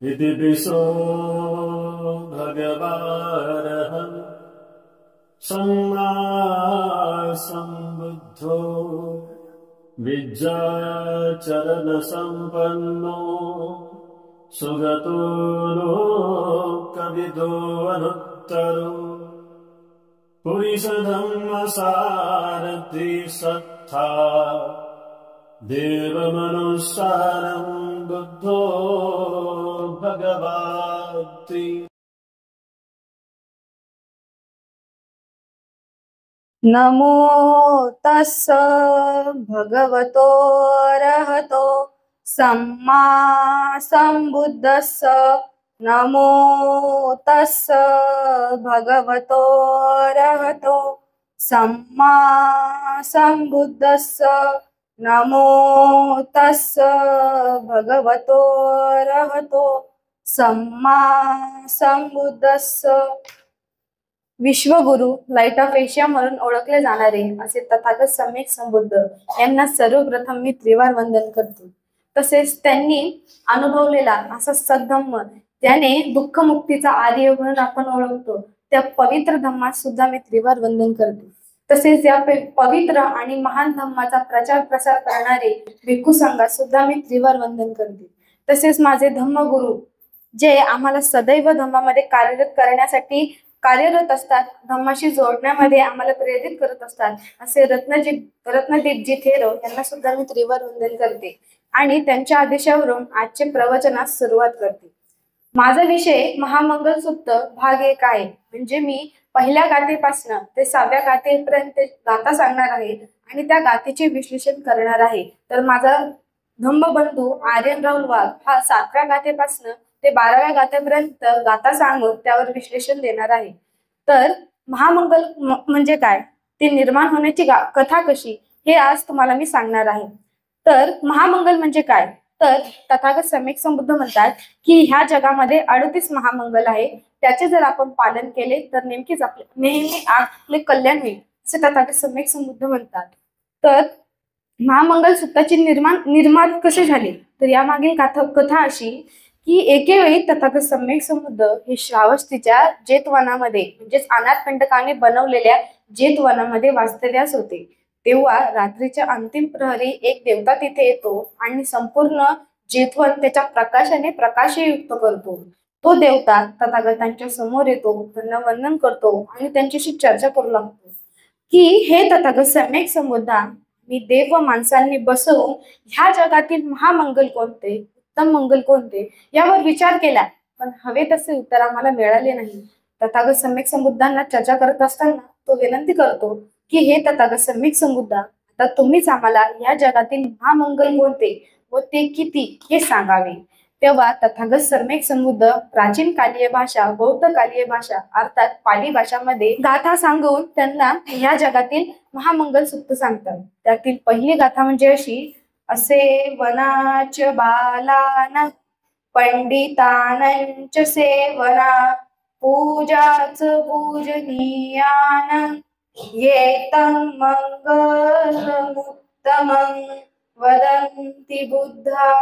इति पिशो भगवानहं सम्मा सम्बुद्धो विद्याचरणसम्पन्नो सुगतो लोकविदो अनुत्तरो पुरुषधर्मसारथि सत्ता देवमनुसारं बुद्धो भगवाति। नमो तस्स भगवतो अरहतो सम्मा सम्बुद्धस्स। नमो तस्स भगवतो अरहतो सम्मा सम्बुद्धस्स। नमो तस्स भगवतो अरहतो सम्मा सम्बुद्धस्स। विश्वगुरु लाईट ऑफ एशिया म्हणून ओळखले जाणारे असे तथागत सम्यक संबुद्ध यांना सर्वप्रथम मी त्रिवार वंदन करतो। तसेच त्यांनी अनुभवलेला असा सद्धम्म त्याने दुःखमुक्तीचा आर्य म्हणून आपण ओळखतो त्या पवित्र धम्मास सुद्धा मी त्रिवार वंदन करते। तसेच या पवित्र आणि महान धम्माचा प्रचार प्रसार करणारे भिक्खू संघास सुद्धा मी त्रिवार वंदन करते। तसेच माझे धम्मगुरु जे आम्हाला सदैव धम्मामध्ये कार्यरत करण्यासाठी कार्यरत असतात, धम्माशी जोडण्यामध्ये आम्हाला प्रेरित करत असतात असे रत्नदीपजी थेरो यांना सुद्धा मी त्रिवार वंदन करते आणि त्यांच्या आदेशावरून आजचे प्रवचनास सुरुवात करते। माझा विषय महामंगल सूक्त भाग 1 आहे। म्हणजे मी पहिल्या गाथेपासून ते 6व्या गाथेपर्यंत गाथा सांगणार आहे आणि त्या गाथेचे विश्लेषण करणार आहे। तर माझा धम्मबंधू आर्यन राहुल वाघ हा 7व्या गाथेपासून ते 12व्या गाथेपर्यंत गाथा सांगून त्यावर विश्लेषण देणार आहे। तर महामंगल म्हणजे काय, ते निर्माण होण्याची कथा कशी, हे आज तुम्हाला मी सांगणार आहे। तर महामंगल म्हणजे काय, तर तथागत सम्यक संबुद्ध म्हणतात की ह्या जगामध्ये 38 महामंगल आहे, त्याचे जर आपण पालन केले तर नेमकीच नेहमी आपले कल्याण होईल असे तथागत सम्यक संबुद्ध म्हणतात। तर महामंगल सूक्ताची निर्माण कसे झाले, तर यामागील कथा अशी की एके वेळी तथागत सम्यक संबुद्ध हे श्रावस्तीच्या जेतवनामध्ये म्हणजेच अनाथपिंडकाने बनवलेल्या जेतवनामध्ये वास्तव्यास होते। तेव्हा रात्रीच्या अंतिम प्रहरी एक देवता तिथे येतो आणि संपूर्ण जेतवन त्याच्या प्रकाशाने प्रकाशयुक्त करतो। तो देवता तथागतांच्या समोर येतो, त्यांना वंदन करतो आणि त्यांच्याशी चर्चा करू लागतो की हे तथागत सम्यक संबुद्धा, मी देव व माणसांनी बसवून ह्या जगातील महामंगल कोणते, उत्तम मंगल कोणते यावर विचार केला, पण हवे तसे उत्तर आम्हाला मिळाले नाही। तथागत सम्यक संबुद्धांना चर्चा करत असताना तो विनंती करतो की हे तथागत सम्यक संबुद्धा, आता तुम्हीच आम्हाला या जगातील महामंगल कोणते व ते किती हे सांगावे। तेव्हा तथागत सम्यक संबुद्ध प्राचीन कालीय भाषा, बौद्ध कालीय भाषा अर्थात पाली भाषामध्ये गाथा सांगून त्यांना या जगातील महामंगल सूक्त सांगतात। त्यातील पहिली गाथा म्हणजे अशी, असे वनाच बालान पंडितानंच सेवना पूजाच पूजनीयान येतं मंगलमुत्तमं वदन्ति बुद्धा।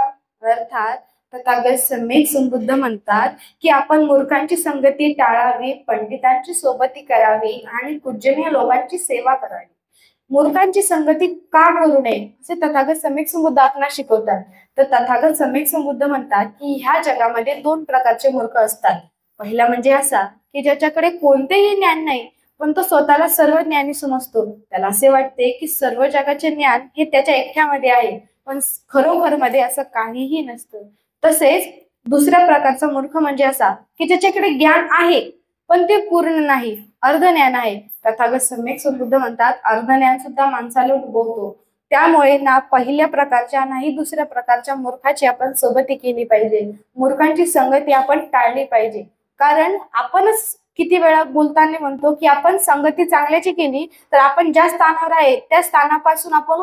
अर्थात तथागत सम्यक संबुद्ध म्हणतात की आपण मूर्खांची संगती टाळावी, पंडितांची सोबती करावी आणि पूजनीय लोकांची सेवा करावी। मूर्खांची संगती का करू नये असे तथागत सम्यक संबुद्ध आपणास शिकवतात। तर तथागत सम्यक संबुद्ध म्हणतात की ह्या जगामध्ये 2 प्रकारचे मूर्ख असतात। पहिला म्हणजे असा की ज्याच्याकडे कोणतेही ज्ञान नाही, पण तो स्वतःला सर्व ज्ञानी समजतो, त्याला असे वाटते की सर्व जगाचे ज्ञान हे त्याच्या एकट्यामध्ये आहे, पण खरोखर मध्ये असं काहीही नसतं। तसेच दुसऱ्या प्रकारचा मूर्ख म्हणजे असा की ज्याच्याकडे ज्ञान आहे पण ते पूर्ण नाही, अर्ध ज्ञान आहे। तथागत सम्यक संबुद्ध म्हणतात अर्ध ज्ञान सुद्धा माणसाला डुबवतो। त्यामुळे ना पहिल्या प्रकारच्या नाही दुसऱ्या प्रकारच्या मूर्खाची आपण सोबती केली पाहिजे, मूर्खांची संगती आपण टाळली पाहिजे। कारण आपणच किती वेळा बोलताना म्हणतो की आपण संगती चांगल्याची केली तर आपण ज्या स्थानावर आहे त्या स्थानापासून आपण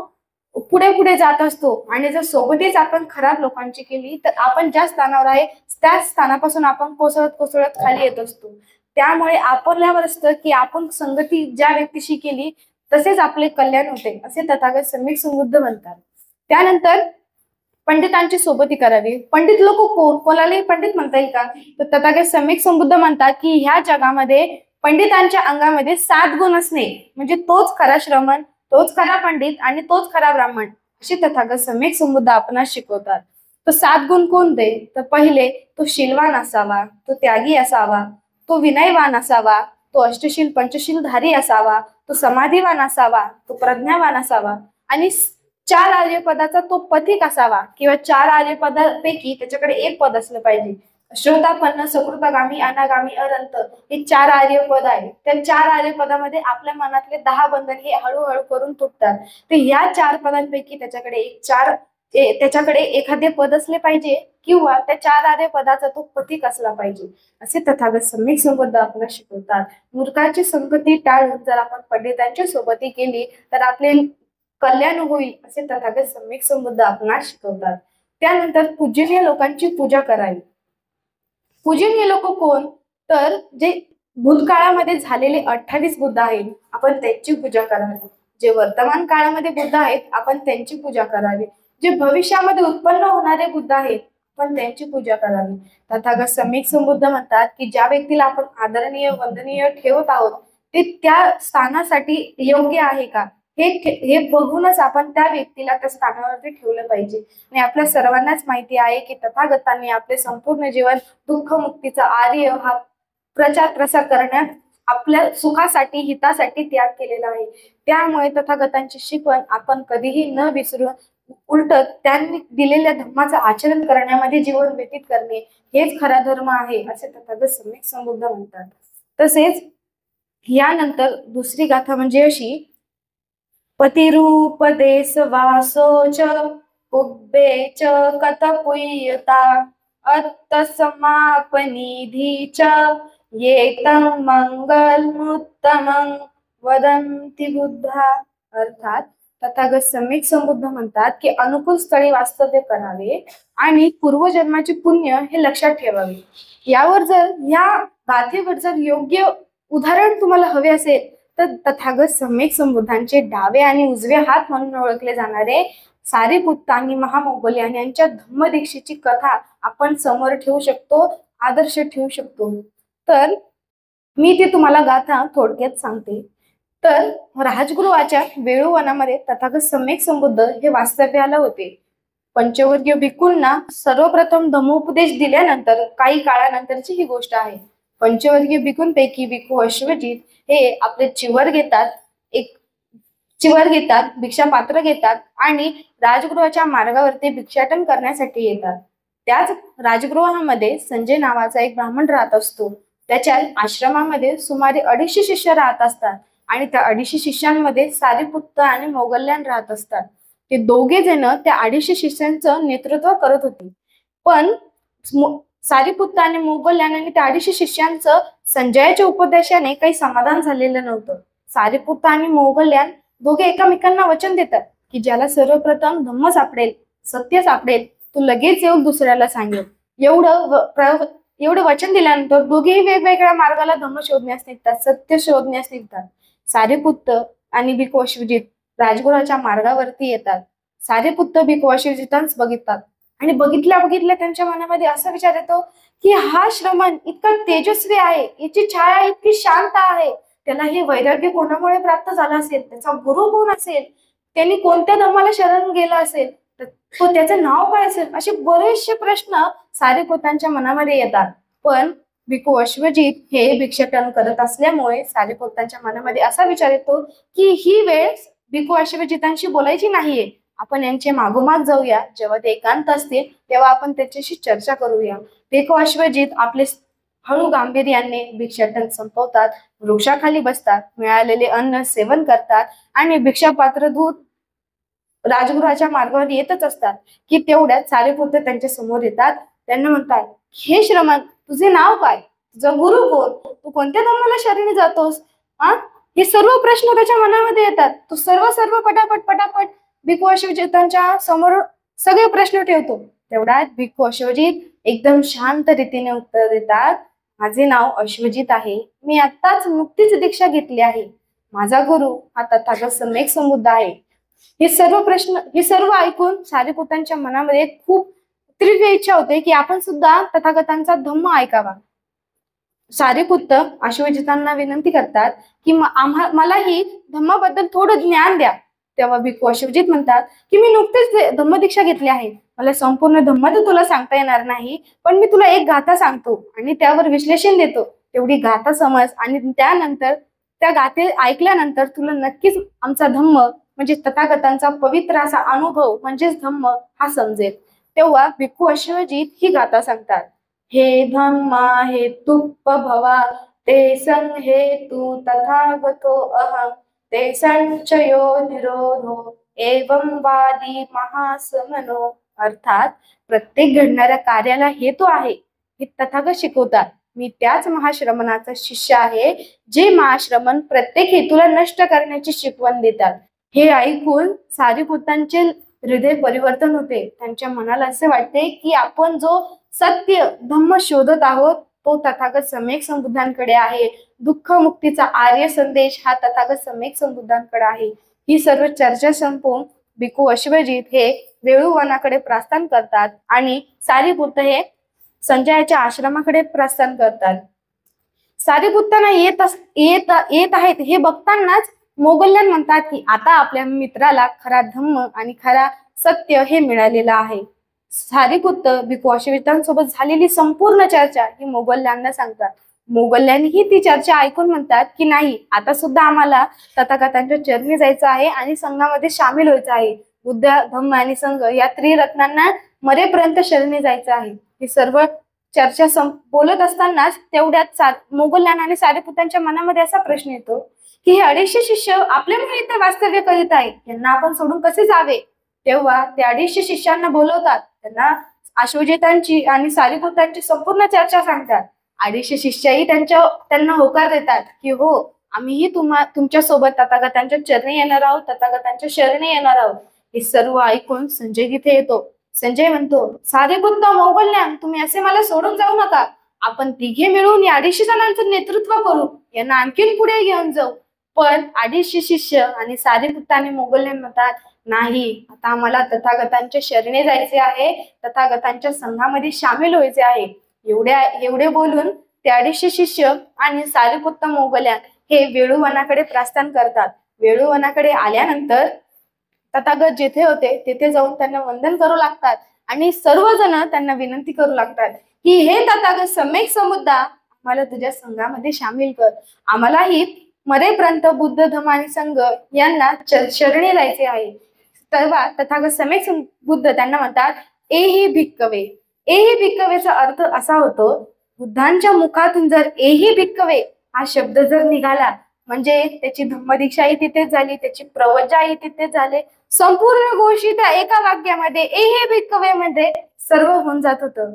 पुढे पुढे जात असतो, आणि जर सोबतीच आपण खराब लोकांची केली तर आपण ज्या स्थानावर आहे त्या स्थानापासून आपण कोसळत कोसळत खाली येत असतो। त्यामुळे आपल्यावर असतं की आपण संगती ज्या व्यक्तीशी केली तसेच आपले कल्याण होते असे तथागत सम्यक संबुद्ध म्हणतात। त्यानंतर पंडितांची सोबती करावी. पंडित लोक कोण, कोणालाही पंडित म्हणता येईल का? तर तथागत सम्यक संबुद्ध म्हणतात की ह्या जगामध्ये पंडितांच्या अंगामध्ये 7 गुण असणे म्हणजे तोच खरा श्रमण, तोच खरा पंडित आणि तोच खरा ब्राह्मण, असे तथागत सम्यक संबुद्ध आपणास शिकवतात. तर 7 गुण कोणते? तर पहिले, तो शीलवान असावा, तो त्यागी असावा, तो विनयवान असावा, तो अष्टशील पंचशीलधारी असावा, तो समाधीवान असावा, तो प्रज्ञावान असावा आणि 4 आर्यपदाचा तो पथिक असावा किंवा 4 आर्यपदापैकी त्याच्याकडे एक पद असलं पाहिजे. श्रोतापन्न, सकृतगामी, अनागामी, अनंत हे 4 आर्यपद आहे. त्या 4 आर्यपदामध्ये आपल्या मनातले 10 बंधन हे हळूहळू करून तुटतात. तर ह्या 4 पदांपैकी त्याच्याकडे एखादे पद असले पाहिजे किंवा त्या 4 आर्यपदाचा तो पथिक असला पाहिजे, असे तथागत सम्यक संबुद्ध आपल्याला शिकवतात. मूर्खाची संगती टाळून जर आपण पंडितांची सोबती केली तर आपले कल्याण होईल, असे तथागत सम्यक संबुद्ध आपणास शिकवतात. त्यानंतर पूजनीय लोकांची पूजा करावी. पूजनीय लोक कोण? तर जे भूतकाळामध्ये झालेले 28 बुद्ध आहेत आपण त्यांची पूजा करावी. जे वर्तमान काळामध्ये बुद्ध आहेत आपण त्यांची पूजा करावी. जे भविष्यामध्ये उत्पन्न होणारे बुद्ध आहेत आपण त्यांची पूजा करावी. तथागत सम्यक संबुद्ध म्हणतात की ज्या व्यक्तीला आपण आदरणीय वंदनीय ठेवत आहोत ते त्या स्थानासाठी योग्य आहे का हे बघूनच आपण त्या व्यक्तीला त्या स्थानावरती ठेवलं पाहिजे. आणि आपल्या सर्वांनाच माहिती आहे की तथागतांनी आपले संपूर्ण जीवन दुःखमुक्तीचा आर्य हा प्रचार प्रसार करण्यात आपल्या सुखासाठी हितासाठी त्याग केलेला आहे. त्यामुळे तथागतांची शिकवण आपण कधीही न विसरून उलट त्यांनी दिलेल्या धर्माचं आचरण करण्यामध्ये जीवन व्यतीत करणे हेच खरा धर्म आहे, असे तथागत सम्यक संबुद्ध म्हणतात. तसेच यानंतर दुसरी गाथा म्हणजे अशी, पतिरूपदेश वासोच उब्बे च कथपुय्यता अत्तसमापनिधीच येतं मंगलमुत्तमं वदन्ति बुद्धा. अर्थात तथागत सम्यक संबुद्ध म्हणतात की अनुकूल स्थळी वास्तव्य करावे आणि पूर्वजन्माचे पुण्य हे लक्षात ठेवावे. यावर जर या गाथेवर जर योग्य उदाहरण तुम्हाला हवे असेल तर तथागत सम्यक संबुद्धांचे डावे आणि उजवे हात म्हणून ओळखले जाणारे सारिपुत्त आणि महामौगल्यान यांच्या धम्मदीक्षेची कथा आपण समोर ठेवू शकतो, आदर्श ठेवू शकतो. तर मी ती तुम्हाला गाथा थोडक्यात सांगते. तर राजगृहाच्या वेळूवनामध्ये तथागत सम्यक संबुद्ध हे वास्तव्याला होते. पंचवर्गीय भिक्खूंना सर्वप्रथम धम्मोपदेश दिल्यानंतर काही काळानंतरची ही गोष्ट आहे. पंचवर्गीय भिक्खूंपैकी भिक्खू अश्वजित हे आपले चिवर घेतात, भिक्षा पात्र घेतात आणि राजगृहाच्या मार्गावरती भिक्षाटन करण्यासाठी येतात. त्याच राजगृहामध्ये संजय नावाचा एक ब्राह्मण राहत असतो. त्याच्या आश्रमामध्ये सुमारे 250 शिष्य राहत असतात आणि त्या 250 शिष्यांमध्ये सारिपुत्त आणि मोगल्यान राहत असतात. ते दोघे जण त्या 250 शिष्यांचं नेतृत्व करत होते. पण सारिपुत्त आणि मोगल्यान आणि त्या 250 शिष्यांचं संजयाच्या उपदेशाने काही समाधान झालेलं नव्हतं. सारिपुत्त आणि मोगल्यान दोघे एकमेकांना वचन देतात की ज्याला सर्वप्रथम धम्म सापडेल, सत्य सापडेल, तो लगेच येऊन दुसऱ्याला सांगेल. एवढं वचन दिल्यानंतर दोघेही वेगवेगळ्या मार्गाला धम्म शोधण्यास निघतात, सत्य शोधण्यास निघतात. सारिपुत्त आणि भिक्खू अश्वजित राजगृहाच्या मार्गावरती येतात. सारिपुत्त भिक्खू अश्वजितांस बघिततात आणि बघितल्या त्यांच्या मनामध्ये असा विचार येतो की हा श्रमण इतका तेजस्वी आहे, याची छाया इतकी शांत आहे, त्याला हे वैराग्य कोणामुळे प्राप्त झालं असेल, त्याचा गुरु कोण असेल, त्यांनी कोणत्या धर्माला शरण गेला असेल, तो त्याचं नाव काय असेल, असे बरेचसे प्रश्न सारिपुत्तांच्या मनामध्ये येतात. पण भिक्खू अश्वजित हे भिक्षाटन करत असल्यामुळे सारिपुत्तांच्या मनामध्ये असा विचार येतो की ही वेळ भिक्खू अश्वजितांशी बोलायची नाहीये, आपण यांचे मागोमाग जाऊया, जेव्हा ते एकांत असतील तेव्हा आपण त्याच्याशी चर्चा करूया. भिक्खू अश्वजित आपले हळू गांभीर्याने भिक्षाटन संपवतात, वृक्षाखाली बसतात, मिळालेले अन्न सेवन करतात आणि भिक्षापात्र दूध राजगृहाच्या मार्गावर येतच असतात की तेवढ्यात सारिपुत्त त्यांच्या समोर येतात. त्यांना म्हणतात, हे श्रमण, तुझे नाव काय, तुझा गुरु कोण, तू कोणत्या धर्माला शरणी जातोस, हे सर्व प्रश्न त्याच्या मनामध्ये येतात. तो सर्व पटापट भिक्खू अश्वजितांच्या समोर सगळे प्रश्न ठेवतो. तेवढ्यात भिक्खू अश्वजित एकदम शांत रीतीने उत्तर देतात, माझे नाव अश्वजित आहे, मी आत्ताच नुकतीच दीक्षा घेतली आहे, माझा गुरु हा तथागत सम्यक संबुद्ध आहे. हे सर्व ऐकून सारिपुत्तांच्या मनामध्ये खूप तीव्र इच्छा होते की आपण सुद्धा तथागतांचा धम्म ऐकावा. सारिपुत्त अश्वजितांना विनंती करतात की मलाही धम्माबद्दल थोडं ज्ञान द्या. तेव्हा भिक्खू अश्वजित म्हणतात की मी नुकतेच धम्मदीक्षा घेतली आहे, मला संपूर्ण धम्म तर तुला सांगता येणार नाही, पण मी तुला एक गाथा सांगतो आणि त्यावर विश्लेषण देतो. तेवढी गाथा समज आणि त्यानंतर त्या गाथे ऐकल्यानंतर तुला नक्कीच आमचा धम्म म्हणजे तथागतांचा पवित्र असा अनुभव म्हणजेच धम्म हा समजेल. तेव्हा भिक्खू अश्वजित ही गाथा सांगतात. हे धम्मा हे तुप्प भवा ते सं हे तू तथागतो अहं ते संचयो निरोधो एवं वादी महासमनो. अर्थात प्रत्येक घडणाऱ्या कार्याला हेतू आहे हे तथागत शिकवतात. मी त्याच महाश्रमणाचा शिष्य आहे जे महाश्रमण प्रत्येक हेतूला नष्ट करण्याची शिकवण देतात. हे ऐकून सारिपुत्तांचे हृदय परिवर्तन होते. त्यांच्या मनाला असे वाटते की आपण जो सत्य धम्म शोधत आहोत तो तथागत सम्यक संबुद्धांकडे आहे. दुःख मुक्तीचा आर्य संदेश हा तथागत सम्यक संबुद्धांकडे आहे. ही सर्व चर्चा संपवून भिक्खू अश्वजित हे वेळूवनाकडे प्रस्थान करतात आणि सारिपुत्त हे संजयाच्या आश्रमाकडे प्रस्थान करतात. सारिपुत्तांना येत आहेत हे बघतानाच मोगल्यान म्हणतात की आता आपल्या मित्राला खरा धम्म आणि खरा सत्य हे मिळालेलं आहे. सारिपुत्त भिक्खू अश्वजितांसोबत झालेली संपूर्ण चर्चा ही मोगल्यांना सांगतात. मोगल्यांनीही ती चर्चा ऐकून म्हणतात की नाही, आता सुद्धा आम्हाला तथागतांच्या चरणी जायचं आहे आणि संघामध्ये सामील व्हायचं आहे. बुद्ध, धम्म आणि संघ या त्रिरत्नांना मरेपर्यंत शरणी जायचं आहे. ही सर्व चर्चा बोलत असतानाच तेवढ्यात मोगल्यान आणि सारिपुत्तांच्या मनामध्ये असा प्रश्न येतो की हे 250 शिष्य आपल्यामुळे इथे वास्तव्य करीत आहेत, यांना आपण सोडून कसे जावे. तेव्हा ते 250 शिष्यांना बोलवतात. त्यांना अश्वजितांची आणि सारिपुत्तांची संपूर्ण चर्चा सांगतात. 250 शिष्यही त्यांना होकार देतात की हो, आम्हीही तुमच्या सोबत तथागतांच्या चरणी येणार आहोत, तथागतांच्या शरणी येणार आहोत. हे सर्व ऐकून संजय तिथे येतो. संजय म्हणतो, सारिपुत्त, मोगल्यान, तुम्ही असे मला सोडून जाऊ नका. आपण तिघे मिळून या 250 जणांचं नेतृत्व करू, यांना आणखीन पुढे घेऊन जाऊ. पण 250 शिष्य आणि सारिपुत्त आणि मोगल्यान म्हणतात, नाही, आता आम्हाला तथागतांच्या शरणी जायचे आहे, तथागतांच्या संघामध्ये सामील व्हायचे आहे. एवढे बोलून ते 250 शिष्य आणि सारिपुत्त, मोगल्यान हे वेळूवनाकडे प्रस्थान करतात. वेळूवनाकडे आल्यानंतर तथागत जेथे होते तेथे जाऊन त्यांना वंदन करू लागतात आणि सर्वजण त्यांना विनंती करू लागतात की हे तथागत सम्यक संबुद्धा, आम्हाला तुझ्या संघामध्ये सामील कर. आम्हालाही मरेपर्यंत बुद्ध, धम्म आणि संघ यांना शरणी जायचे आहे. तेव्हा तथागत सम्यक बुद्ध त्यांना म्हणतात, एही भिक्कवे. एही भिक्कवेचा अर्थ असा होतो, बुद्धांच्या मुखातून जर एही भिक्कवे हा शब्द जर निघाला म्हणजे त्याची धम्मदीक्षाही तिथेच झाली, त्याची प्रवचनही तिथेच झाले. संपूर्ण गोष्टी त्या एका वाक्यामध्ये एही भिक्कवे मध्ये सर्व होऊन जात होतं.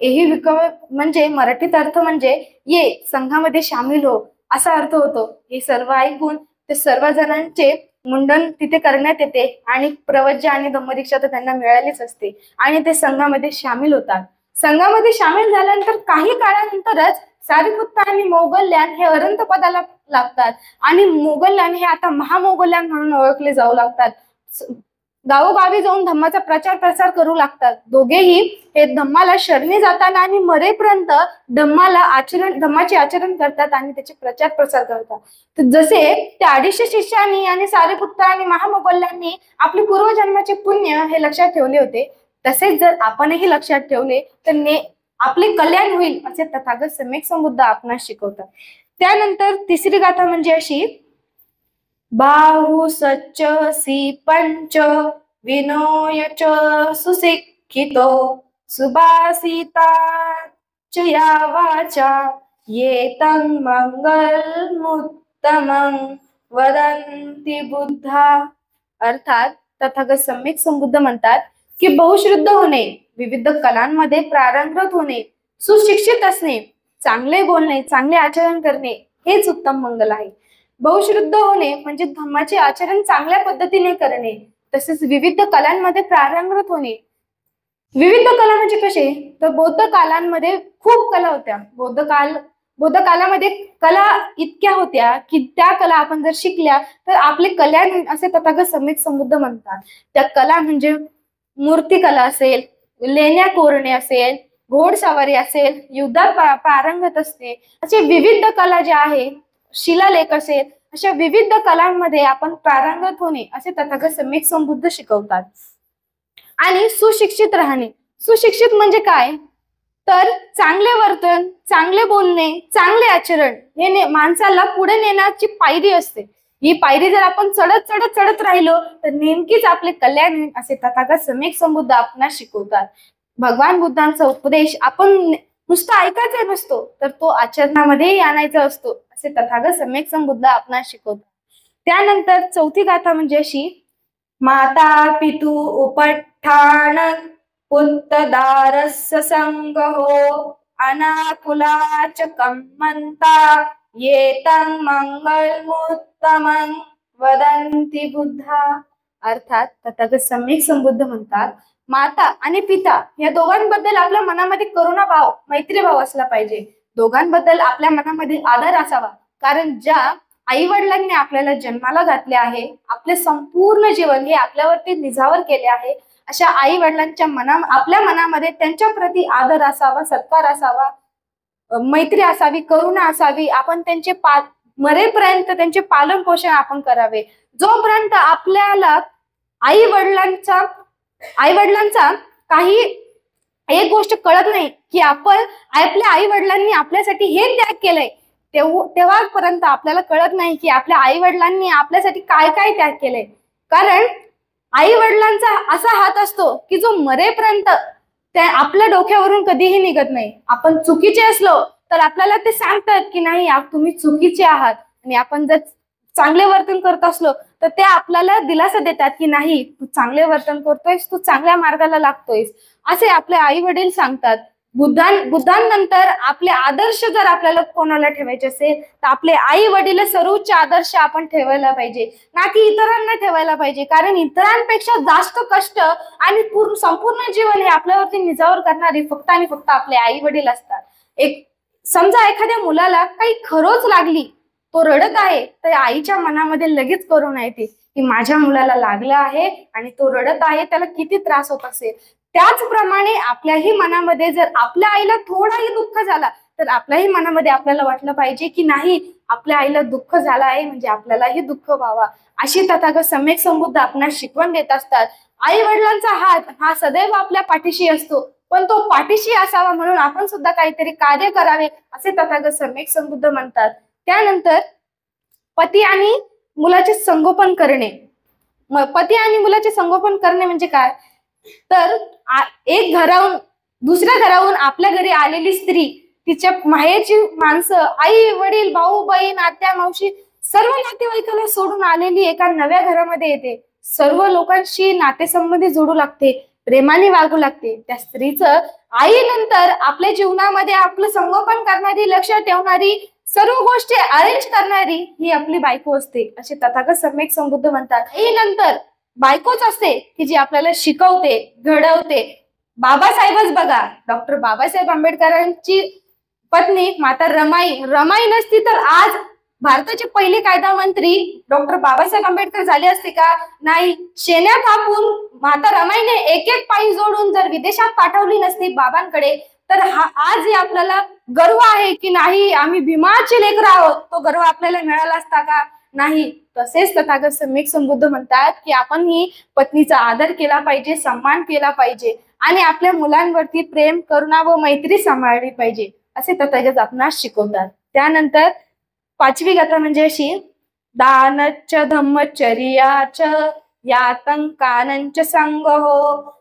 एही भिक्कवे म्हणजे मराठीत अर्थ म्हणजे ये संघामध्ये सामील हो असा अर्थ होतो. हे सर्व ऐकून ते सर्व जणांचे मुंडन तिथे करण्यात येते आणि प्रवचन आणि धम्मदीक्षा तर त्यांना मिळालीच असते आणि ते संघामध्ये सामील होतात. संघामध्ये सामील झाल्यानंतर काही काळानंतरच सारिपुत्त आणि मोगल्यान हे अरंत पदाला लागतात आणि मोगल्यान हे आता महामोगल्यान म्हणून ओळखले जाऊ लागतात. गावोगावी जाऊन धम्माचा प्रचार प्रसार करू लागतात. दोघेही हे धम्माला शरणी जाताना आणि मरेपर्यंत धम्माचे आचरण करतात आणि त्याचे प्रचार प्रसार करतात. तर जसे त्या 250 शिष्यांनी आणि सारिपुत्त आणि महामोगल्यांनी आपले पूर्वजन्माचे पुण्य हे लक्षात ठेवले होते, तसेच जर आपणही लक्षात ठेवले तर आपले कल्याण होईल असे तथागत सम्यक संबुद्ध आपणास शिकवतात. त्यानंतर तिसरी गाथा म्हणजे अशी, बाहु सच्च सी पंच विनोय च सुशिक्षितो सुभाषिता च या वाचा ये तं मंगलमुत्तमं वदन्ति बुद्धा. अर्थात तथागत सम्यक संबुद्ध म्हणतात की बहुश्रुद्ध होणे, विविध कलांमध्ये प्रारंगत होणे, सुशिक्षित असणे, चांगले बोलणे, चांगले आचरण करणे हेच उत्तम मंगल आहे. बहुश्रुद्ध होणे म्हणजे धम्माचे आचरण चांगल्या पद्धतीने करणे, तसेच विविध कलांमध्ये प्रारंगत होणे. विविध कला म्हणजे कसे तर बौद्ध कालांमध्ये खूप कला होत्या. बौद्ध काल बुद्ध कालामध्ये कला इतक्या होत्या की त्या कला आपण जर शिकल्या तर आपले कल्याण असे तथागत सम्यक संबुद्ध म्हणतात. त्या कला म्हणजे मूर्तिकला असेल, लेण्या कोरणे असेल, घोडसवारी असेल, युद्धात पारंगत असते, असे विविध कला ज्या आहेत, शिलालेख असेल, अशा विविध कलांमध्ये आपण पारंगत होणे असे तथागत सम्यक संबुद्ध शिकवतात. आणि सुशिक्षित राहणे, सुशिक्षित म्हणजे काय तर चांगले वर्तन, चांगले बोलणे, चांगले आचरण हे माणसाला पुढे नेण्याची पायरी असते. ही पायरी जर आपण चढत चढत चढत राहिलो तर नेमकीच आपले कल्याण होईल असे तथागत सम्यक संबुद्ध आपणास शिकवतात. भगवान बुद्धांचा उपदेश आपण नुसतं ऐकायचा नसतो तर तो आचरणामध्येही आणायचा असतो असे तथागत सम्यक संबुद्ध आपणास शिकवतात. त्यानंतर चौथी गाथा म्हणजे अशी, माता पितु उपठाण पुत्तदारस्य संगहो अनाकुलाच कम्मन्ता येतं मंगलमुत्तमं वदन्ति बुद्धा. अर्थात तथागत सम्यक संबुद्ध म्हणतात माता आणि पिता या दोघांबद्दल आपल्या मनामध्ये करुणाभाव, मैत्रीभाव असला पाहिजे. दोघांबद्दल आपल्या मनामध्ये आदर असावा. कारण ज्या आई वडिलांनी आपल्याला जन्माला घातले आहे, आपले संपूर्ण जीवन हे आपल्यावरती निझावर केले आहे, अशा आई वडिलांच्या आपल्या मनामध्ये त्यांच्या प्रती आदर असावा, सत्कार असावा, मैत्री असावी, करुणा असावी. आपण त्यांचे मरेपर्यंत त्यांचे पालन पोषण आपण करावे. जोपर्यंत आपल्याला आई वडिलांचा काही एक गोष्ट कळत नाही की आपल्या आई वडिलांनी आपल्यासाठी हे त्याग केलंय, तेव्हापर्यंत आपल्याला कळत नाही की आपल्या आई वडिलांनी आपल्यासाठी काय काय त्याग केलंय. कारण आई वडिलांचा असा हात असतो की जो मरेपर्यंत त्या आपल्या डोक्यावरून कधीही निघत नाही. आपण चुकीचे असलो तर आपल्याला ते सांगतात की नाही तुम्ही चुकीचे आहात, आणि आपण जर चांगले वर्तन करत असलो तर ते आपल्याला दिलासा देतात की नाही तू चांगले वर्तन करतोयस, तू चांगल्या मार्गाला लागतोयस, असे आपले आई वडील सांगतात. बुद्धांनंतर आपले आदर्श जर आपल्याला कोणाला ठेवायचे असेल तर आपले आई वडील सर्वोच्च आदर्श आपण ठेवायला पाहिजे, ना की इतरांना ठेवायला पाहिजे. कारण इतरांपेक्षा जास्त कष्ट आणि संपूर्ण जीवन हे आपल्यावरती निजावर करणारे फक्त आणि फक्त आपले आई वडील असतात. समजा एखाद्या मुलाला काही खरोच लागली, तो रडत आहे, तर आईच्या मनामध्ये लगेच करुणा येते की माझ्या मुलाला लागलं आहे आणि तो रडत आहे, त्याला किती त्रास होत असेल. त्याचप्रमाणे आपल्याही मनामध्ये जर आपल्या आईला थोडाही दुःख झाला तर आपल्याही मनामध्ये आपल्याला वाटलं पाहिजे की नाही आपल्या आईला दुःख झालं आहे म्हणजे आपल्यालाही दुःख व्हावा. अशी तथागत सम्यक संबुद्ध आपणास शिकवण देत असतात. आई वडिलांचा हात हा सदैव आपल्या पाठीशी असतो, पण तो पाठीशी असावा म्हणून आपण सुद्धा काहीतरी कार्य करावे असे तथागत सम्यक संबुद्ध म्हणतात. त्यानंतर पती आणि मुलाचे संगोपन करणे. पती आणि मुलाचे संगोपन करणे म्हणजे काय तर एक घराहून दुसऱ्या घराहून आपल्या घरी आलेली स्त्री, तिच्या माहेरची माणसं, आई वडील, भाऊ बहीण, आत्या मावशी, सर्व नातेवाईकाला सोडून आलेली एका नव्या घरामध्ये येते. सर्व लोकांशी नातेसंबंधी जोडू लागते, प्रेमाने वागू लागते. त्या स्त्रीचं आईनंतर आपल्या जीवनामध्ये आपलं संगोपन करणारी, लक्ष ठेवणारी, सर्व गोष्टी अरेंज करणारी ही आपली बायको असते असे तथागत सम्यक संबुद्ध म्हणतात. आईनंतर बायकोच असते की जी आपल्याला शिकवते, घडवते. बाबासाहेबच बघा, डॉक्टर बाबासाहेब आंबेडकरांची पत्नी माता रमाई नसती तर आज भारताचे पहिले कायदा मंत्री डॉक्टर बाबासाहेब आंबेडकर झाले असते का? नाही. शेण्या कापून माता रमाईने एक एक पायी जोडून जर विदेशात पाठवली नसती बाबांकडे तर आज आपल्याला गर्व आहे की नाही आम्ही भीमाचे लेकरं आहोत, तो गर्व आपल्याला मिळाला असता का? नाही. तसेच तथागत सम्यक संबुद्ध म्हणतात की आपण ही पत्नीचा आदर केला पाहिजे, सन्मान केला पाहिजे आणि आपल्या मुलांवरती प्रेम, करुणा व मैत्री सांभाळली पाहिजे असे तथागत आपणास शिकवतात. त्यानंतर पाचवी गाथा म्हणजे अशी, दानच्च धम्मचर्याच यातंकानंच संगहो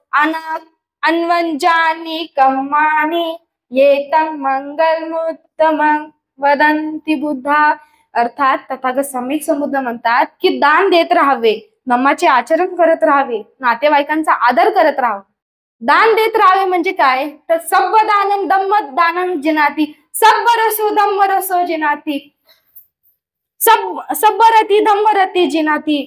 अन्वंजानी कम्मानी येतं मंगलमुत्तमं वदन्ति बुद्धा. अर्थात तथागत सम्यक संबुद्ध म्हणतात की दान देत राहावे, धम्माचे आचरण करत राहावे, नातेवाईकांचा आदर करत राहावे. दान देत राहावे म्हणजे काय तर सब्ब दानं धम्म दानं जिनाती, सब्ब रसो धम्म रसो जिनाती, सब्ब रती धम्म रती जिनाती,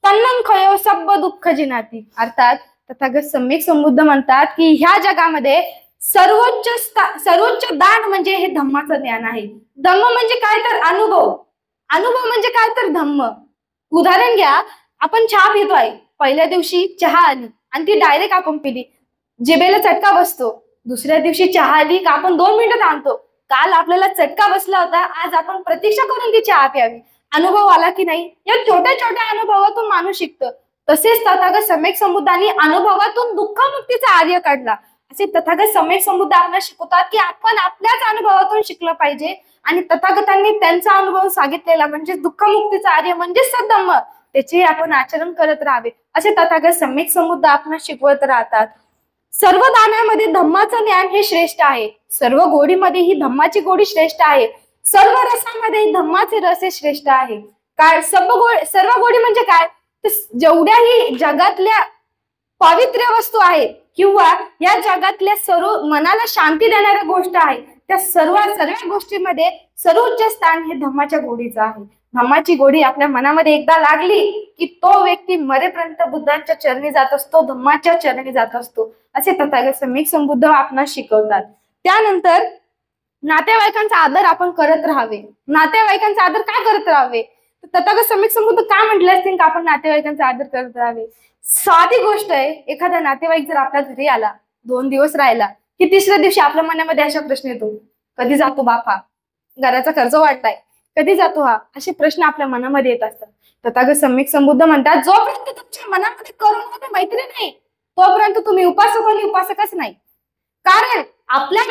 तन्नं खयो सब्ब दुःख जिनाती. अर्थात तथागत सम्यक संबुद्ध म्हणतात की ह्या जगामध्ये सर्वोच्च दान म्हणजे हे धम्माचं ज्ञान आहे. धम्म म्हणजे काय तर अनुभव, अनुभव म्हणजे काय तर धम्म. उदाहरण घ्या, आपण चहा पितोय, पहिल्या दिवशी चहा आली आणि ती डायरेक्ट आपण पिली, जिभेला चटका बसतो. दुसऱ्या दिवशी चहा आली का आपण 2 मिनिटं थांबतो, काल आपल्याला चटका बसला होता, आज आपण प्रतीक्षा करून ती चहा प्यावी. अनुभव आला की नाही? या छोट्या छोट्या अनुभवातून माणूस शिकतं. तसेच तथागत सम्यक संबुद्धांनी अनुभवातून दुःखमुक्तीचा आर्य काढला. असे तथागत सम्यक संबुद्ध आपल्याला शिकवतात की आपण आपल्याच अनुभवातून शिकलं पाहिजे. आणि तथागतांनी त्यांचा अनुभव सांगितलेला म्हणजे दुःखमुक्तीचा आर्य म्हणजे सद्धम्म, त्याचे आपण आचरण करत राहावे असे तथागत सम्यक संबुद्ध आपल्याला शिकवत राहतात. सर्व दानामध्ये धम्माचं ज्ञान हे श्रेष्ठ आहे. सर्व गोडीमध्ये ही धम्माची गोडी श्रेष्ठ आहे. सर्व रसामध्ये धम्माचे रस हे श्रेष्ठ आहे. काय सर्व गोडी म्हणजे काय? जेवढ्याही जगातल्या पवित्र वस्तू आहे किंवा या जगातल्या सर्व मनाला शांती देणाऱ्या गोष्ट आहे, त्या सर्व गोष्टीमध्ये सर्वोच्च स्थान हे धम्माच्या गोडीचं आहे. धम्माची गोडी आपल्या मनामध्ये एकदा लागली की तो व्यक्ती मरेपर्यंत बुद्धांच्या चरणी जात असतो, धम्माच्या चरणी जात असतो असे तथागत सम्यक संबुद्ध आपणास शिकवतात. त्यानंतर नातेवाईकांचा आदर आपण करत राहावे. नातेवाईकांचा आदर काय करत राहावे? तथागत सम्यक संबुद्ध का म्हटले असतील का आपण नातेवाईकांचा आदर करत राहावे? साधी गोष्ट आहे, एखादा नातेवाईक जर आपल्या घरी आला, 2 दिवस राहिला की तिसऱ्या दिवशी आपल्या मनामध्ये असा प्रश्न येतो, कधी जातो बापा, घराचा खर्च वाढलाय, कधी जातो हा, असे प्रश्न आपल्या मनामध्ये येत असतात. तथागत सम्यक संबुद्ध म्हणतात, जोपर्यंत तुमच्या मनामध्ये करुणा मैत्री नाही तोपर्यंत तुम्ही उपासक आणि उपासकच नाही. कारण आपल्या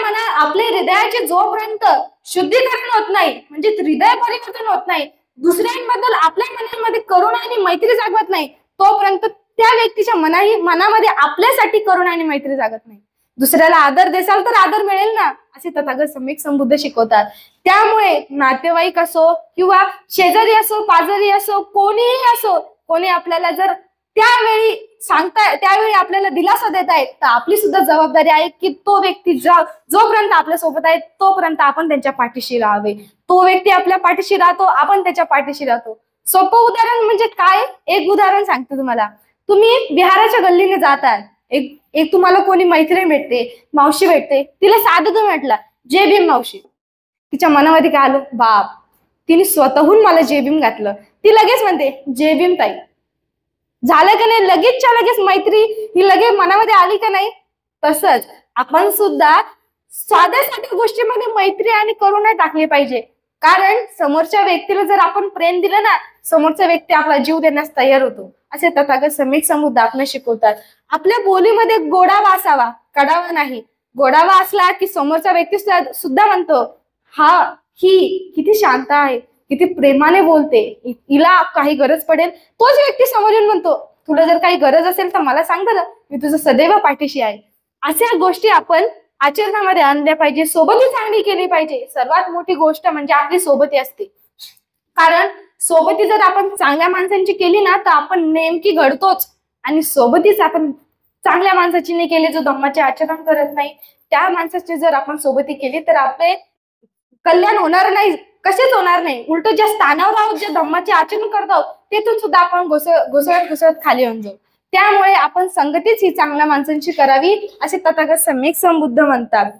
हृदयाचे जोपर्यंत शुद्धीकरण होत नाही, म्हणजे हृदय परिवर्तन होत नाही, दुसऱ्यांबद्दल आपल्या मनामध्ये करुणा आणि मैत्री जागवत नाही, तोपर्यंत त्या व्यक्तीच्या मनामध्ये आपल्यासाठी करुणा आणि मैत्री जागत नाही. दुसऱ्याला आदर देसाल तर आदर मिळेल ना, असे तथागत सम्यक संबुद्ध शिकवतात. त्यामुळे नातेवाईक असो किंवा शेजारी असो, पाजारी असो, कोणीही असो, कोणी आपल्याला जर त्यावेळी आपल्याला दिलासा देत आहेत, तर आपली सुद्धा जबाबदारी आहे की तो व्यक्ती जोपर्यंत आपल्या सोबत आहे तोपर्यंत आपण त्यांच्या पाठीशी राहावे. तो व्यक्ती आपल्या पाठीशी राहतो, आपण त्याच्या पाठीशी राहतो. सोपं उदाहरण म्हणजे काय? एक उदाहरण सांगते तुम्हाला. तुम्ही विहाराच्या गल्लीने जातात, एक तुम्हाला कोणी मैत्रीण भेटते, मावशी भेटते, तिला साधं म्हटलं जय भीम मावशी, तिच्या मनामध्ये काय आलं, बाप तिने स्वतःहून मला जय भीम घातलं, ती लगेच म्हणते जय भीम ताई. झालं का नाही? लगेचच्या लगेच मैत्री ही लगेच मनामध्ये आली का नाही? तसंच आपण सुद्धा साध्या साध्या गोष्टीमध्ये मैत्री आणि करुणा टाकली पाहिजे. कारण समोरच्या व्यक्तीला जर आपण प्रेम दिलं ना, समोरचा व्यक्ती आपला जीव देण्यास तयार होतो असे तथागत सम्यक संबुद्ध आपल्याला शिकवतात. आपल्या बोलीमध्ये गोडावा असावा, कडावा नाही. गोडावा असला की समोरचा व्यक्ती सुद्धा म्हणतो, हा ही किती शांत आहे, किती प्रेमाने बोलते, हिला काही गरज पडेल. तोच व्यक्ती समोरून म्हणतो, तुला जर काही गरज असेल तर मला सांग बरं, मी तुझं सदैव पाठीशी आहे. अशा गोष्टी आपण आचरणामध्ये आणल्या पाहिजे. सोबती चांगली केली पाहिजे. सर्वात मोठी गोष्ट म्हणजे आपली सोबती असते. कारण सोबती जर आपण चांगल्या माणसांची केली ना तर आपण नेमकी घडतोच. आणि सोबतीच आपण चांगल्या माणसाची नाही केली, जो धम्माचे आचरण करत नाही, त्या माणसाची जर आपण सोबती केली तर आपले कल्याण होणार नाही, कसेच होणार नाही. उलट ज्या स्थानावर आहोत, जे धम्माचे आचरण करत आहोत, तेथून सुद्धा आपण घुसळत खाली येऊन जाऊ. त्यामुळे आपण संगतीच ही चांगल्या माणसांची करावी असे तथागत सम्यक संबुद्ध म्हणतात.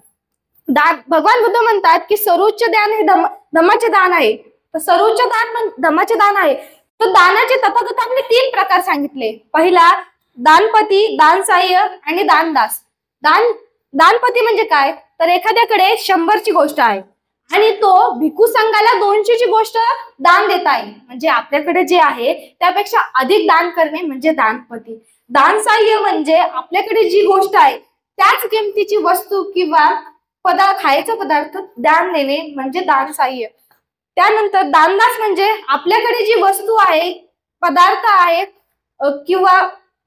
भगवान बुद्ध म्हणतात की सर्वोच्च दान हे धम्माचे दान आहे. तर सर्वोच्च दान धम्माचे दान आहे. तर दानाचे तथागतांनी 3 प्रकार सांगितले. पहिला दानपती, दानसाह्य आणि दानदास. दानपती म्हणजे काय? तर एखाद्याकडे 100ची गोष्ट आहे आणि तो भिक्खू संघाला 200ची गोष्ट दान देत आहे, म्हणजे आपल्याकडे जे आहे त्यापेक्षा अधिक दान करणे म्हणजे दानपती. दानसाह्य म्हणजे आपल्याकडे जी गोष्ट आहे त्याच किमतीची वस्तू किंवा खायचा पदार्थ दान देणे म्हणजे दानसाह्य. त्यानंतर दानदास म्हणजे आपल्याकडे जी वस्तू आहे, पदार्थ आहे किंवा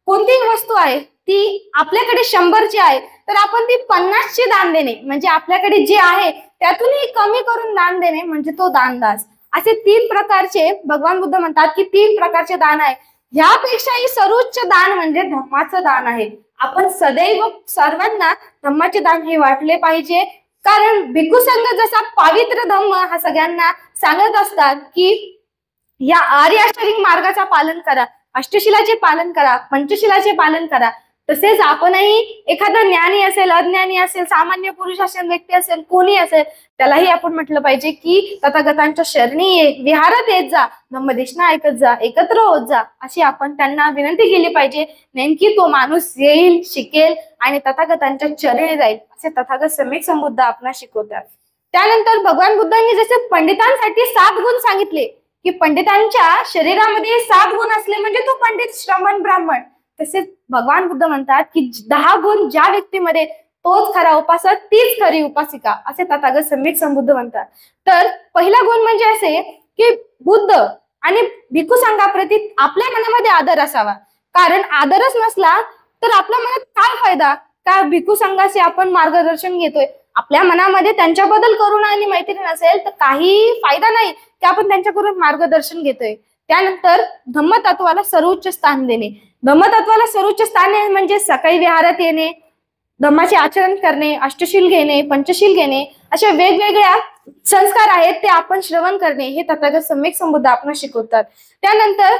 कोणतीही वस्तू आहे ती आपल्याकडे 100ची आहे तर आपण ती 50ची दान देणे म्हणजे आपल्याकडे जे आहे त्यातूनही कमी करून दान देणे म्हणजे तो दानदास. असे 3 प्रकारचे भगवान बुद्ध म्हणतात की 3 प्रकारचे दान आहे. ह्यापेक्षाही सर्वोच्च दान म्हणजे धम्माचं दान आहे. आपण सदैव सर्वांना धम्माचे दान हे वाटले पाहिजे. कारण भिक्खू संघ जसा पवित्र धम्म हा सगळ्यांना सांगत असतात की या आर्य अष्टांगिक मार्गाचा पालन करा, अष्टशिलाचे पालन करा, पंचशिलाचे पालन करा. तसेच आपणही एखादा ज्ञानी असेल, अज्ञानी असेल, सामान्य पुरुष असेल, व्यक्ती असेल, कोणी असेल, त्यालाही आपण म्हटलं पाहिजे की तथागतांच्या शरणी ये, विहारात येत जा, धम्मदेशना ऐकत जा, एकत्र होत जा, अशी आपण त्यांना विनंती केली पाहिजे. नेमकी तो माणूस येईल, शिकेल आणि तथागतांच्या चरणी जाईल, असे तथागत सम्यक संबुद्ध आपणास शिकवतात. त्यानंतर भगवान बुद्धांनी जसे पंडितांसाठी 7 गुण सांगितले की पंडितांच्या शरीरामध्ये 7 गुण असले म्हणजे तो पंडित, श्रमण, ब्राह्मण, तसेच भगवान बुद्ध म्हणतात की 10 गुण ज्या व्यक्तीमध्ये तोच खरा उपासक, तीच खरी उपासिका, असे तथागत सम्यक संबुद्ध म्हणतात. तर पहिला गुण म्हणजे असे की बुद्ध आणि भिक्खू संघाप्रती आपल्या मनामध्ये आदर असावा. कारण आदरच नसला तर आपल्या मनात काय फायदा? का भिक्खू संघाचे आपण मार्गदर्शन घेतोय, आपल्या मनामध्ये त्यांच्याबद्दल करुणा आणि मैत्री नसेल तर काही फायदा नाही की आपण त्यांच्याकडून मार्गदर्शन घेतोय. त्यानंतर धम्मतत्वाला सर्वोच्च स्थान देणे. धम्मतत्वाला सर्वोच्च स्थान देणे म्हणजे सकाळी विहारात येणे, धम्माचे आचरण करणे, अष्टशील घेणे, पंचशील घेणे, अशा वेगवेगळ्या संस्कार आहेत ते आपण श्रवण करणे, हे तथागत सम्यक संबुद्ध आपण शिकवतात. त्यानंतर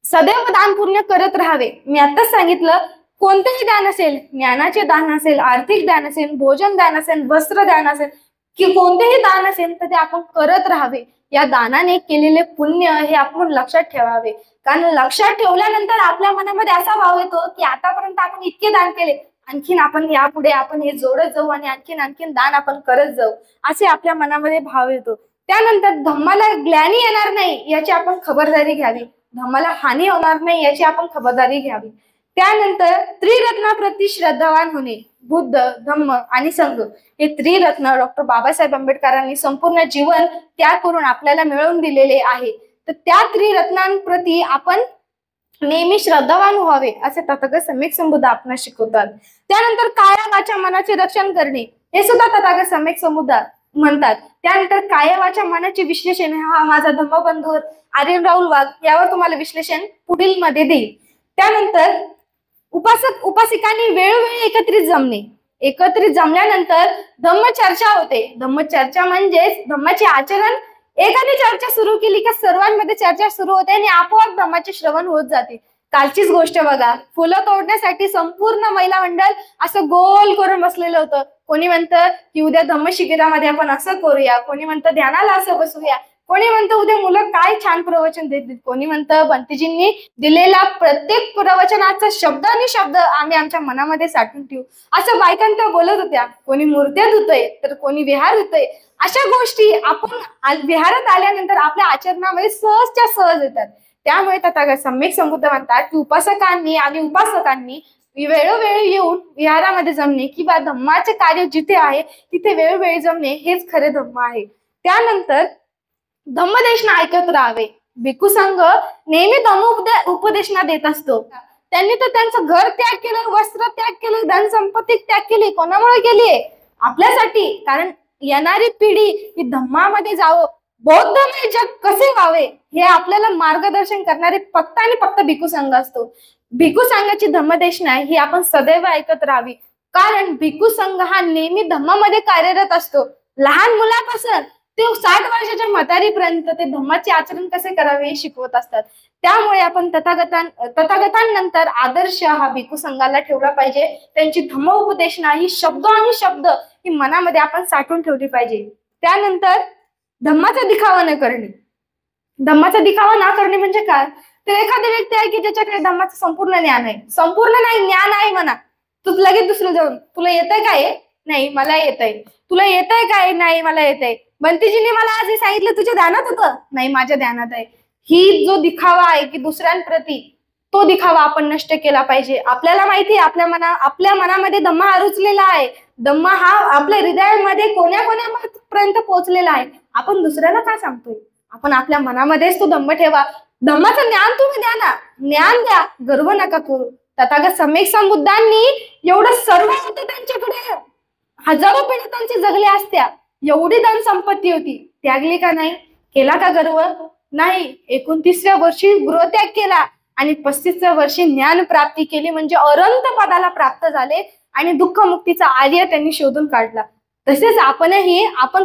सदैव दान पुण्य करत राहावे. मी आताच सांगितलं, कोणतेही दान असेल, ज्ञानाचे दान असेल, आर्थिक दान असेल, भोजन दान असेल, वस्त्र दान असेल, की कोणतेही दान असेल तर ते आपण करत राहावे. या दानाने केलेले पुण्य हे आपण लक्षात ठेवावे. कारण लक्षात ठेवल्यानंतर आपल्या मनामध्ये असा भाव येतो की आतापर्यंत आपण इतके दान केले, आणखीन आपण यापुढे आपण हे जोडत जाऊ आणि आणखीन दान आपण करत जाऊ, असे आपल्या मनामध्ये भाव येतो. त्यानंतर धम्माला ग्लानी येणार नाही याची आपण खबरदारी घ्यावी, धम्माला हानी होणार नाही याची आपण खबरदारी घ्यावी. त्यानंतर त्रिरत्नाप्रती श्रद्धावान होणे. बुद्ध, धम्म आणि संघ हे त्रिरत्न डॉक्टर बाबासाहेब आंबेडकरांनी संपूर्ण जीवन त्याग करून आपल्याला मिळवून दिलेले आहे. तर त्या त्रिरत्नांप्रती आपण नेहमी श्रद्धावान व्हावे, असे तथागत सम्यक संबुद्ध आपणास शिकवतात. त्यानंतर काया वाचा मनाचे रक्षण करणे, हे सुद्धा तथागत सम्यक संबुद्ध म्हणतात. त्यानंतर काया वाचा मनाचे विश्लेषण हा माझा धम्मबंधू आर्यन राहुल वाघ यावर तुम्हाला विश्लेषण पुढील मध्ये देईल. त्यानंतर उपासक उपासिकांनी वेळोवेळी एकत्रित जमणे. एकत्रित जमल्यानंतर धम्मचर्चा होते. धम्मचर्चा म्हणजेच धम्माचे आचरण. एकाने चर्चा सुरू केली का सर्वांमध्ये चर्चा सुरू होते आणि आपोआप धम्माचे श्रवण होत जाते. कालचीच गोष्ट बघा, फुलं तोडण्यासाठी संपूर्ण महिला मंडळ असं गोल करून बसलेलं होतं. कोणी म्हणतं की उद्या धम्म शिबिरामध्ये आपण असं करूया, कोणी म्हणतं ध्यानाला असं बसूया, कोणी म्हणतं उद्या मुलं काय छान प्रवचन देतील, कोणी म्हणतं बंतीजींनी दिलेला प्रत्येक प्रवचनाचा शब्द आणि शब्द आम्ही आमच्या मनामध्ये साठवून ठेवू, असं बायकांत्या बोलत होत्या. कोणी मूर्त्या धुतोय तर कोणी विहार धुतोय. अशा गोष्टी आपण विहारात आल्यानंतर आपल्या आचरणामध्ये सहजच्या सहज येतात. त्यामुळे तथागत सम्यक संबुद्ध म्हणतात की उपासकांनी आणि उपासकांनी वेळोवेळी येऊन विहारामध्ये जमणे किंवा धम्माचे कार्य जिथे आहे तिथे वेळोवेळी जमणे हेच खरे धम्म आहे. त्यानंतर धम्मदेशना ऐकत राहावे. भिक्खू संघ नेहमी धम्म उपदेशना देत असतो. त्यांनी तर त्यांचं घर त्याग केलं, वस्त्र त्याग केलं, धन संपत्ती त्याग केली. कोणामुळे केली? आपल्यासाठी. कारण येणारी पिढी ही धम्मामध्ये जावं, बौद्धमय जग कसे व्हावे हे आपल्याला मार्गदर्शन करणारे फक्त आणि फक्त भिक्खू संघ असतो. भिक्खू संघाची धम्मदेशना ही आपण सदैव ऐकत राहावी. कारण भिक्खू संघ हा नेहमी धम्मामध्ये कार्यरत असतो. लहान मुलापासून ते 60 वर्षाच्या म्हातारीपर्यंत ते धम्माचे आचरण कसे करावे हे शिकवत असतात. त्यामुळे आपण तथागतांनंतर आदर्श हा भिक्खू संघाला ठेवला पाहिजे. त्यांची धम्म उपदेशना ही शब्द आणि शब्द ही मनामध्ये आपण साठवून ठेवली पाहिजे. त्यानंतर धम्माचा दिखावा न करणे. धम्माचा दिखावा न करणे म्हणजे काय? तर एखादी व्यक्ती आहे की ज्याच्याकडे धम्माचं संपूर्ण ज्ञान आहे, संपूर्ण नाही ज्ञान आहे म्हणा, तू लगेच दुसरं जाऊन तुला येतंय काय? नाही मला येतंय. तुला येतंय काय? नाही मला येतंय. बंतीजीने मला आज हे सांगितलं, तुझ्या ध्यानात होतं? नाही माझ्या ध्यानात आहे. ही जो दिखावा आहे की दुसऱ्यांप्रती, तो दिखावा आपण नष्ट केला पाहिजे. आपल्याला माहिती आहे आपल्या मनामध्ये धम्म हा रुजलेला आहे. धम्म हा आपल्या हृदयामध्ये कोण्यापर्यंत पोहोचलेला आहे. आपण दुसऱ्याला काय सांगतोय? आपण आपल्या मनामध्येच तो धम्म ठेवा. धम्माचं ज्ञान तुम्ही द्या ना, ज्ञान द्या, गर्व नका करू. तथागत सम्यक संबुद्धांनी एवढं सर्व होतं त्यांच्याकडे, हजारो पिढ्या त्यांची जगल्या असत्या, एवढी धन संपत्ती होती, त्यागली का नाही? केला का गर्व? नाही. 29व्या वर्षी गृहत्याग केला आणि 35व्या वर्षी ज्ञान प्राप्ती केली, म्हणजे अनंत पदाला प्राप्त झाले आणि दुःख मुक्तीचा आर्य त्यांनी शोधून काढला. तसेच आपण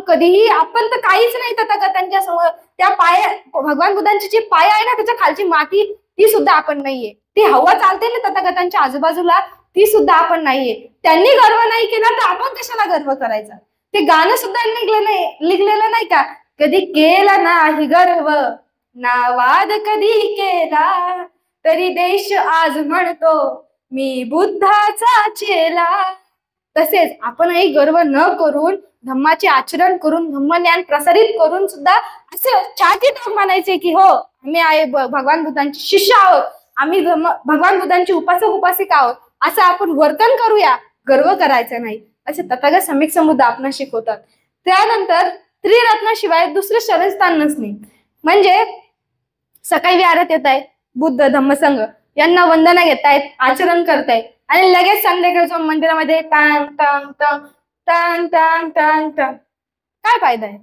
कधीही आपण तर काहीच नाही तथागतांच्या समोर. त्या पाया भगवान बुद्धांची जी पाय आहे ना त्याच्या खालची माती ती सुद्धा आपण नाहीये. ती हवा चालते ना तथागतांच्या आजूबाजूला, ती सुद्धा आपण नाहीये. त्यांनी गर्व नाही केला तर आपण कशाला गर्व करायचा? ते गाणं सुद्धा लिहिलेलं नाही का? कधी केला नाही गर्व ना वाद कधी केला, तरी देश आज म्हणतो मी बुद्धाचा चेला. तसेच आपणही गर्व न करून धम्माचे आचरण करून धम्मज्ञान प्रसारित करून सुद्धा असे छाती टाक म्हणायचे की हो आम्ही आहे भगवान बुद्धांचे शिष्य आहोत, आम्ही भगवान बुद्धांची उपासक उपासिका आहोत, असं आपण वर्तन करूया. गर्व करायचं नाही असे तथागत सम्यक संबुद्ध आपण शिकवतात. त्यानंतर त्रिरत्नाशिवाय दुसरे शरणस्थान नसणे, म्हणजे सकाळी विहारात येत आहे बुद्ध धम्म संघ यांना वंदना घेतायत, आचरण करतायत आणि लगेच संध्याकाळी जाऊन मंदिरामध्ये टांग टांग टांग टांग टांग टांग टांग. काय फायदा आहे?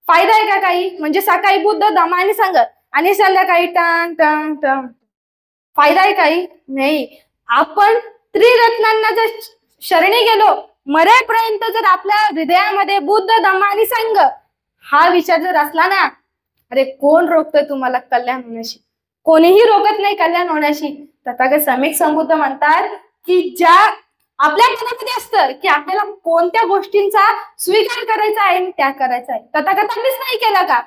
फायदा आहे का काही? म्हणजे सकाळी बुद्ध धम्म आणि संघ आणि संध्याकाळी टांग टांग टांग, फायदा आहे काही? नाही. आपण त्रिरत्नांना जर शरणी गेलो, मरेपर्यंत जर आपल्या हृदयामध्ये बुद्ध धम्म आणि संघ हा विचार जर असला ना, अरे कोण रोखतोय तुम्हाला कल्याण होण्याशी? कोणीही रोखत नाही कल्याण होण्याशी. तथागत सम्यक संबुद्ध म्हणतात की ज्या आपल्या मनामध्ये असतं की आपल्याला कोणत्या गोष्टींचा स्वीकार करायचा आहे आणि त्याग करायचा आहे. तथागतांनीच नाही केला का?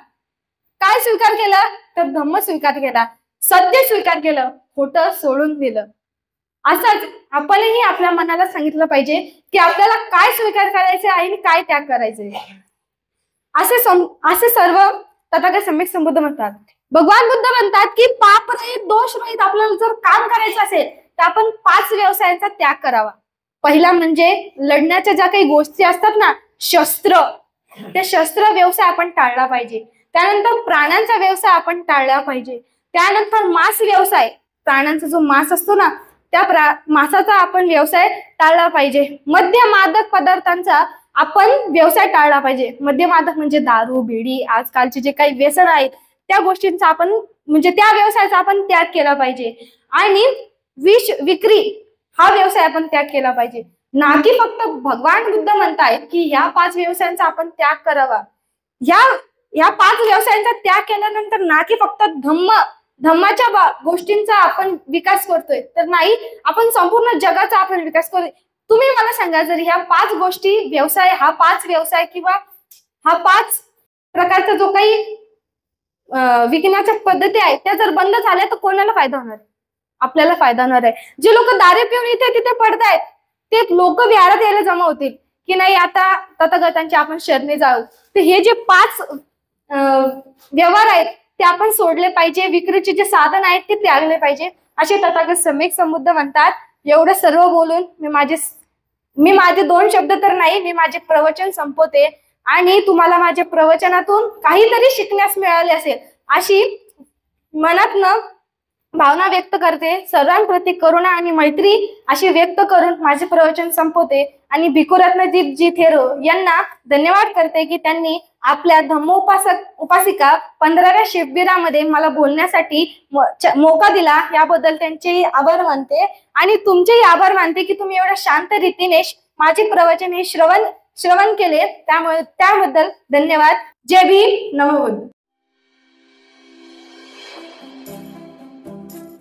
काय स्वीकार केला? तर धम्म स्वीकार केला, सत्य स्वीकार केलं, खोटं सोडून दिलं. असंच आपणही आपल्या मनाला सांगितलं पाहिजे की आपल्याला काय स्वीकार करायचे आहे आणि काय त्याग करायचे. असे सर्व तथागत सम्यक संबुद्ध म्हणतात. भगवान बुद्ध म्हणतात की पाप रहित दोष रहित आपल्याला जर काम करायचं असेल तर आपण 5 व्यवसायांचा त्याग करावा. पहिला म्हणजे लढण्याच्या ज्या काही गोष्टी असतात ना, शस्त्र, ते शस्त्र व्यवसाय आपण टाळला पाहिजे. त्यानंतर प्राण्यांचा व्यवसाय आपण टाळला पाहिजे. त्यानंतर मांस व्यवसाय, प्राण्यांचा जो मांस असतो ना त्या मांसाचा आपण व्यवसाय टाळला पाहिजे. मद्य मादक पदार्थांचा आपण व्यवसाय टाळला पाहिजे. मद्य मादक म्हणजे दारू, बिडी, आजकालचे जे काही व्यसन आहेत त्या गोष्टींचा आपण म्हणजे त्या व्यवसायाचा आपण त्याग केला पाहिजे. आणि विष विक्री हा व्यवसाय आपण त्याग केला पाहिजे. ना की फक्त भगवान बुद्ध म्हणतायत की ह्या 5 व्यवसायांचा आपण त्याग करावा. या 5 व्यवसायांचा त्याग केल्यानंतर ना की फक्त धम्माच्या गोष्टींचा आपण विकास करतोय, तर नाही, आपण संपूर्ण जगाचा आपण विकास करतोय. तुम्ही मला सांगा, जर ह्या 5 गोष्टी व्यवसाय, हा 5 व्यवसाय किंवा हा 5 प्रकारचा जो काही विकण्याच्या पद्धती आहेत त्या जर बंद झाल्या तर कोणाला फायदा होणार? आपल्याला फायदा होणार आहे. जे लोक दारू पिऊन इथे तिथे पडतायत ते लोक विहारात यायला जमा होतील की नाही आता तथागतांची आपण शरणी जाऊ. तर हे जे 5 व्यवहार आहेत ते आपण सोडले पाहिजे. विक्रीचे जे साधन आहेत ते त्यागले पाहिजे असे तथागत सम्यक संबुद्ध म्हणतात. एवढं सर्व बोलून मी माझे 2 शब्द तर नाही, मी माझे प्रवचन संपवते. आणि तुम्हाला माझ्या प्रवचनातून काहीतरी शिकण्यास मिळाले असेल अशी मनातनं भावना व्यक्त करते. सर्वांप्रती करुणा आणि मैत्री अशी व्यक्त करून माझे प्रवचन संपवते. आणि भिकुरत्नजीत जी थेरो यांना धन्यवाद करते की त्यांनी आपल्या उपासिका 15व्या शिबिरामध्ये मला बोलण्यासाठी मौका दिला. याबद्दल त्यांचे आभार मानते आणि तुमचेही आभार मानते की तुम्ही एवढ्या शांत रीतीने माझे प्रवचन हे श्रवण केले. त्याबद्दल धन्यवाद. जय भीम, नमो बुद्ध.